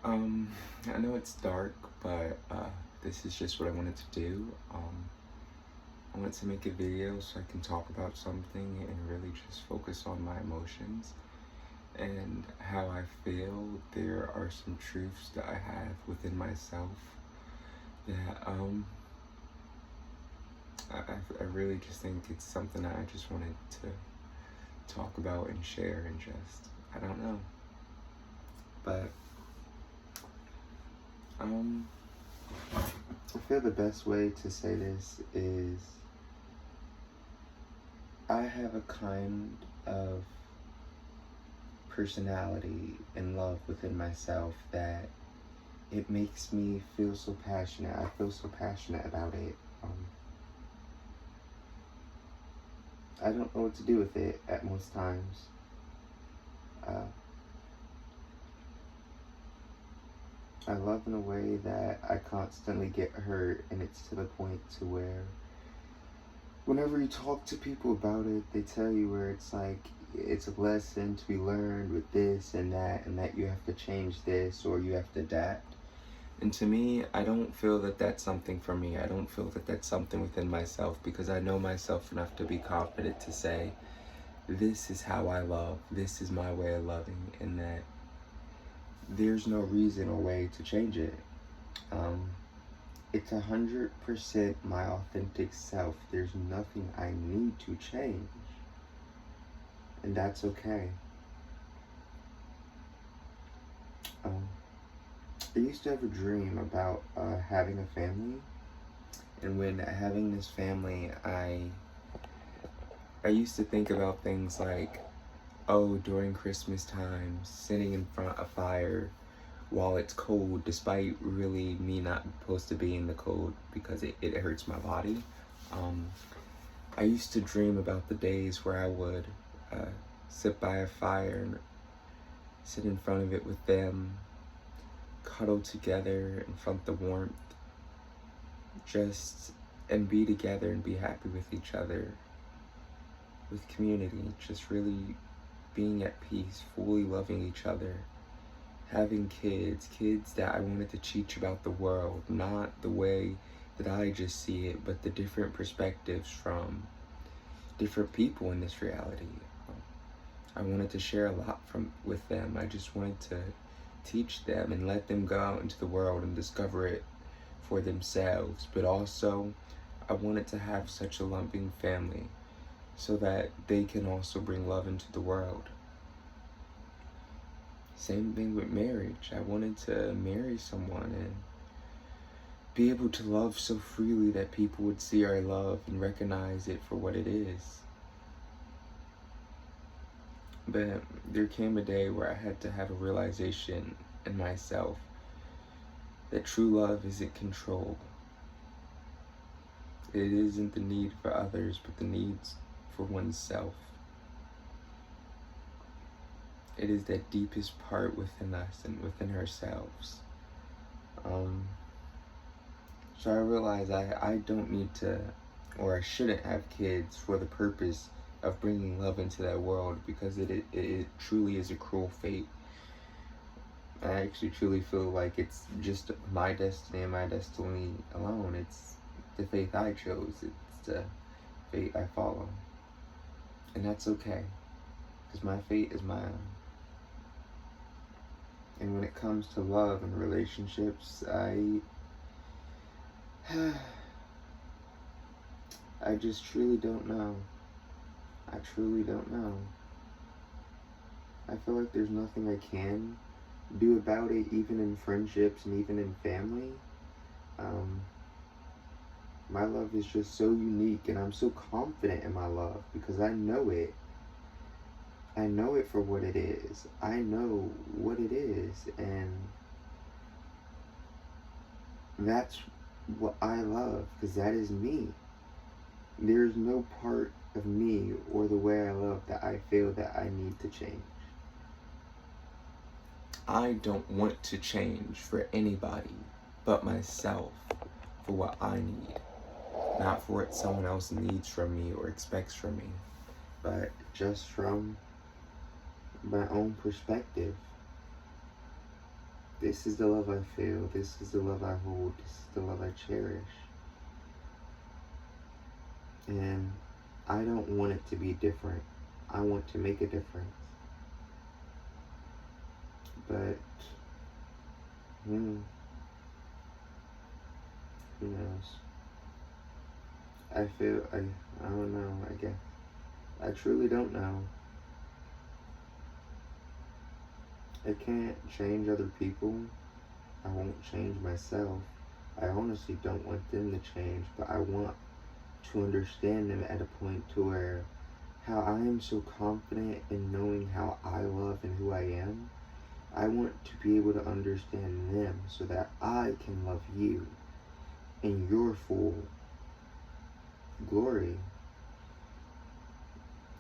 I know it's dark, but this is just what I wanted to do. I wanted to make a video so I can talk about something and really just focus on my emotions and how I feel. There are some truths that I have within myself that I really just think it's something that I just wanted to talk about and share and just, I don't know. But I feel the best way to say this is I have a kind of personality and love within myself that it makes me feel so passionate. I feel so passionate about it. I don't know what to do with it at most times. I love in a way that I constantly get hurt, and it's to the point to where whenever you talk to people about it, they tell you where it's like, it's a lesson to be learned with this and that you have to change this or you have to adapt. And to me, I don't feel that that's something for me. I don't feel that that's something within myself, because I know myself enough to be confident to say, this is how I love, this is my way of loving, and that there's no reason or way to change it. It's 100% my authentic self. There's nothing I need to change, and that's okay. I used to have a dream about having a family, and when having this family, I used to think about things like, oh, during Christmas time, sitting in front of a fire while it's cold, despite really me not supposed to be in the cold because it hurts my body. I used to dream about the days where I would sit by a fire and sit in front of it with them, cuddle together in front of the warmth, and be together and be happy with each other, with community, just really being at peace, fully loving each other, having kids that I wanted to teach about the world, not the way that I just see it, but the different perspectives from different people in this reality. I wanted to share a lot with them. I just wanted to teach them and let them go out into the world and discover it for themselves. But also, I wanted to have such a loving family so that they can also bring love into the world. Same thing with marriage. I wanted to marry someone and be able to love so freely that people would see our love and recognize it for what it is. But there came a day where I had to have a realization in myself that true love isn't control. It isn't the need for others, but the needs for oneself. It is that deepest part within us and within ourselves. So I realized I don't need to, or I shouldn't have kids for the purpose of bringing love into that world, because it truly is a cruel fate. I actually truly feel like it's just my destiny and my destiny alone. It's the faith I chose. It's the fate I follow. And that's okay, because my fate is my own. And when it comes to love and relationships, I just truly don't know. I truly don't know. I feel like there's nothing I can do about it, even in friendships and even in family. My love is just so unique, and I'm so confident in my love because I know it. I know it for what it is. I know what it is, and that's what I love, because that is me. There's no part of me or the way I love that I feel that I need to change. I don't want to change for anybody but myself, for what I need, not for what someone else needs from me or expects from me, but just from my own perspective. This is the love I feel. This is the love I hold. This is the love I cherish. And I don't want it to be different. I want to make a difference. But, who knows? I don't know, I guess. I truly don't know. I can't change other people. I won't change myself. I honestly don't want them to change, but I want to understand them at a point to where how I am so confident in knowing how I love and who I am. I want to be able to understand them so that I can love you in your full glory.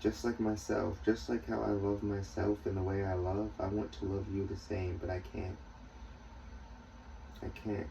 Just like myself, just like how I love myself in the way I love, I want to love you the same, but I can't. I can't.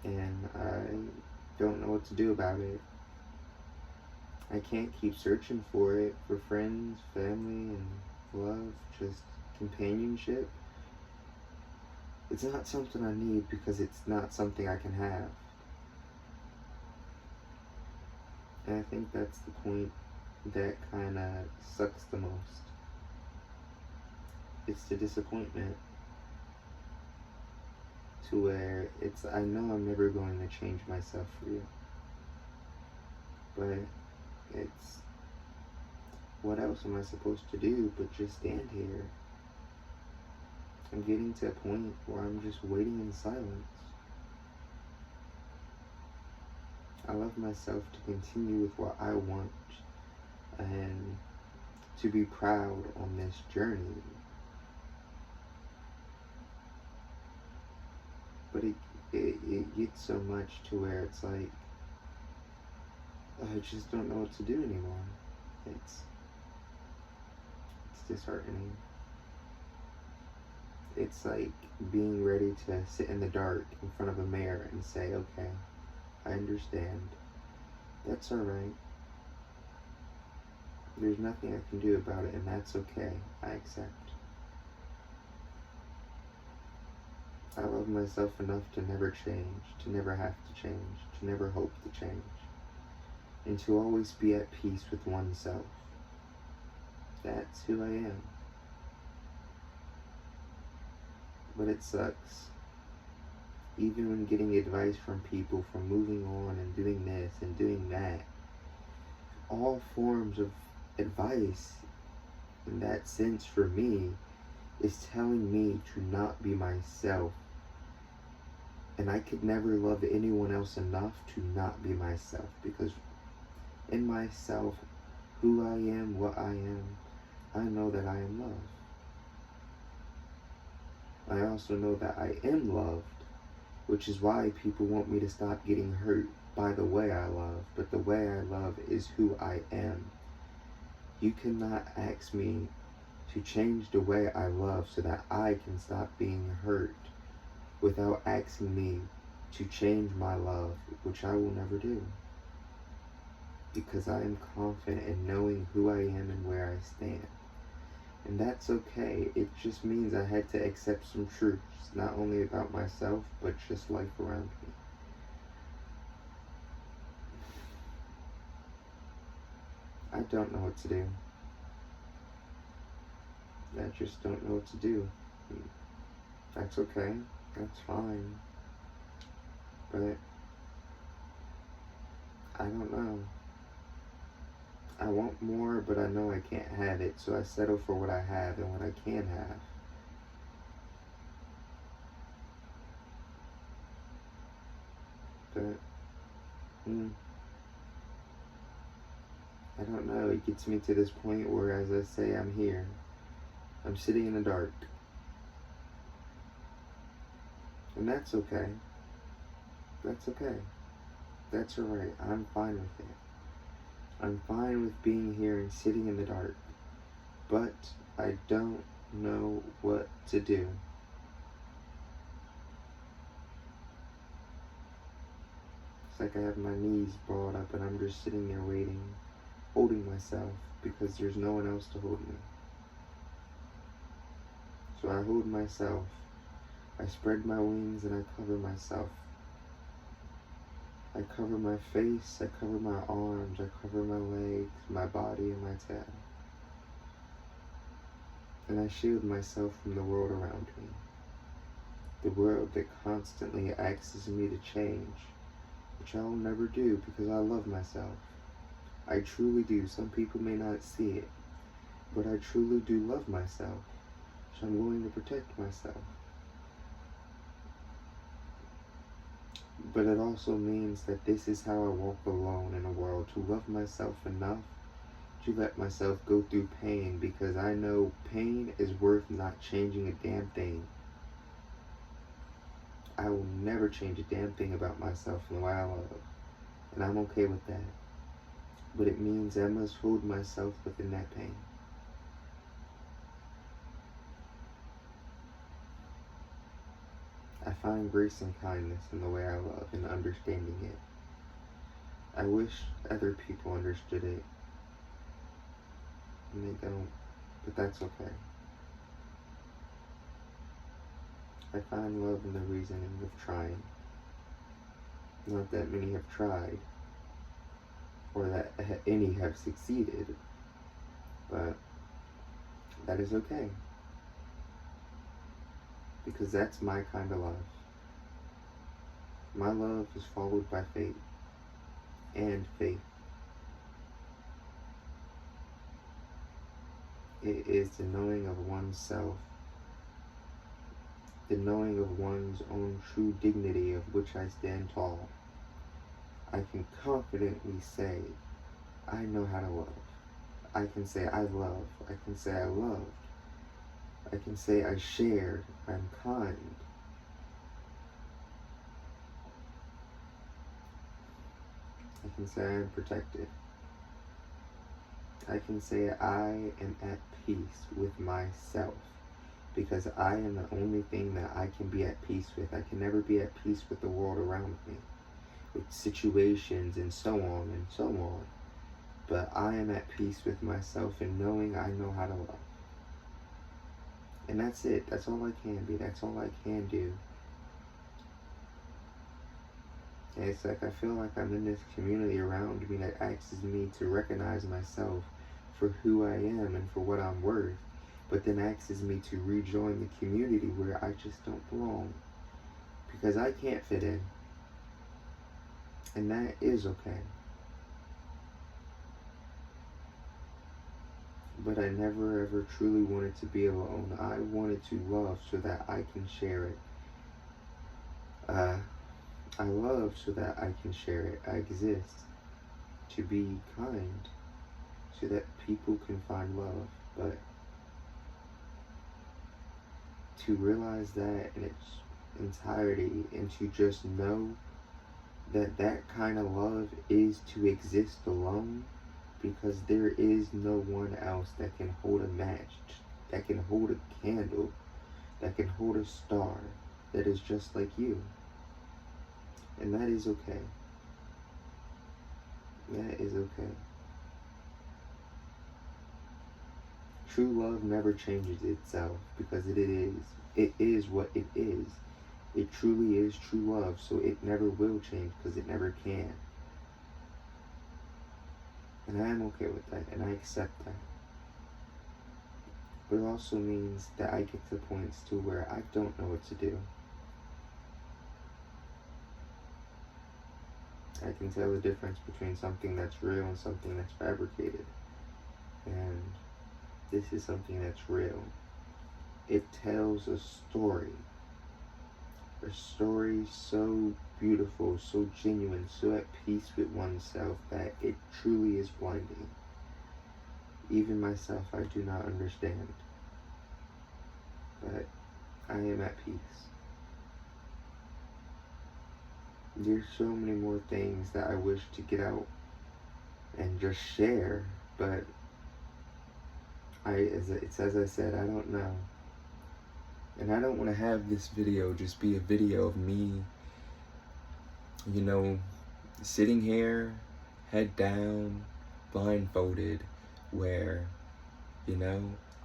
And I don't know what to do about it. I can't keep searching for it, for friends, family, and love, just companionship. It's not something I need because it's not something I can have. And I think that's the point that kind of sucks the most. It's the disappointment to where I know I'm never going to change myself for you. But what else am I supposed to do but just stand here? I'm getting to a point where I'm just waiting in silence. I love myself to continue with what I want and to be proud on this journey. But it gets so much to where it's like, I just don't know what to do anymore. It's disheartening. It's like being ready to sit in the dark in front of a mirror and say, okay, I understand. That's alright. There's nothing I can do about it, and that's okay. I accept. I love myself enough to never change, to never have to change, to never hope to change, and to always be at peace with oneself. That's who I am. But it sucks. Even when getting advice from people for moving on and doing this and doing that, all forms of advice in that sense for me is telling me to not be myself. And I could never love anyone else enough to not be myself, because in myself, who I am, what I am, I know that I am loved. I also know that I am loved, which is why people want me to stop getting hurt by the way I love. But the way I love is who I am. You cannot ask me to change the way I love so that I can stop being hurt without asking me to change my love, which I will never do. Because I am confident in knowing who I am and where I stand. And that's okay. It just means I had to accept some truths, not only about myself, but just life around me. I don't know what to do. I just don't know what to do. That's okay. That's fine. But I don't know. I want more, but I know I can't have it, so I settle for what I have and what I can have. But, I don't know. It gets me to this point where, as I say, I'm here. I'm sitting in the dark. And that's okay. That's okay. That's alright. I'm fine with it. I'm fine with being here and sitting in the dark. But I don't know what to do. It's like I have my knees balled up and I'm just sitting there waiting, holding myself, because there's no one else to hold me. So I hold myself. I spread my wings and I cover myself. I cover my face, I cover my arms, I cover my legs, my body, and my tail. And I shield myself from the world around me. The world that constantly asks me to change, which I will never do because I love myself. I truly do. Some people may not see it, but I truly do love myself. So I'm going to protect myself. But it also means that this is how I walk alone in a world, to love myself enough to let myself go through pain, because I know pain is worth not changing a damn thing. I will never change a damn thing about myself and the way I love, and I'm okay with that. But it means I must hold myself within that pain. I find grace and kindness in the way I love and understanding it. I wish other people understood it, and they don't, but that's okay. I find love in the reasoning of trying. Not that many have tried, or that any have succeeded, but that is okay. Because that's my kind of love. My love is followed by faith and faith. It is the knowing of oneself, the knowing of one's own true dignity, of which I stand tall. I can confidently say, I know how to love. I can say I love. I can say I loved. I can say I shared. I'm kind. I can say I am protected. I can say I am at peace with myself, because I am the only thing that I can be at peace with. I can never be at peace with the world around me, with situations and so on and so on. But I am at peace with myself and knowing I know how to love. And that's it. That's all I can be. That's all I can do. And it's like I feel like I'm in this community around me that asks me to recognize myself for who I am and for what I'm worth, but then asks me to rejoin the community where I just don't belong, because I can't fit in. And that is okay. But I never ever truly wanted to be alone. I wanted to love so that I can share it. I love so that I can share it. I exist to be kind so that people can find love. But to realize that in its entirety, and to just know that that kind of love is to exist alone, because there is no one else that can hold a match, that can hold a candle, that can hold a star, that is just like you. And that is okay. That is okay. True love never changes itself, because it is what it is. It truly is true love, so it never will change, because it never can. And I am okay with that, and I accept that. But it also means that I get to points to where I don't know what to do. I can tell the difference between something that's real and something that's fabricated. And this is something that's real. It tells a story so beautiful, so genuine, so at peace with oneself that it truly is blinding. Even myself, I do not understand. But I am at peace. There's so many more things that I wish to get out and just share, but it's as I said, I don't know. And I don't want to have this video just be a video of me, sitting here, head down, blindfolded, where,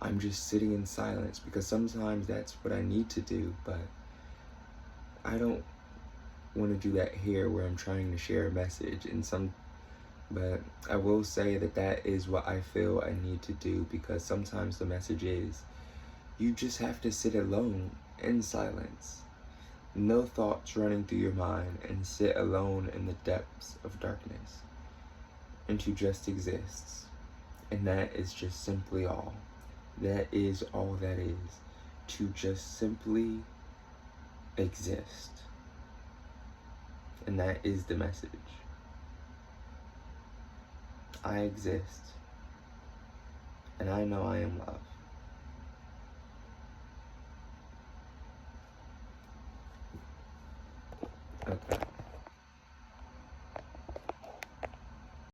I'm just sitting in silence, because sometimes that's what I need to do, but I don't want to do that here where I'm trying to share a message. But I will say that that is what I feel I need to do, because sometimes the message is you just have to sit alone in silence, no thoughts running through your mind, and sit alone in the depths of darkness, and to just exist. And that is just simply all. That is all that is. To just simply exist. And that is the message. I exist. And I know I am loved.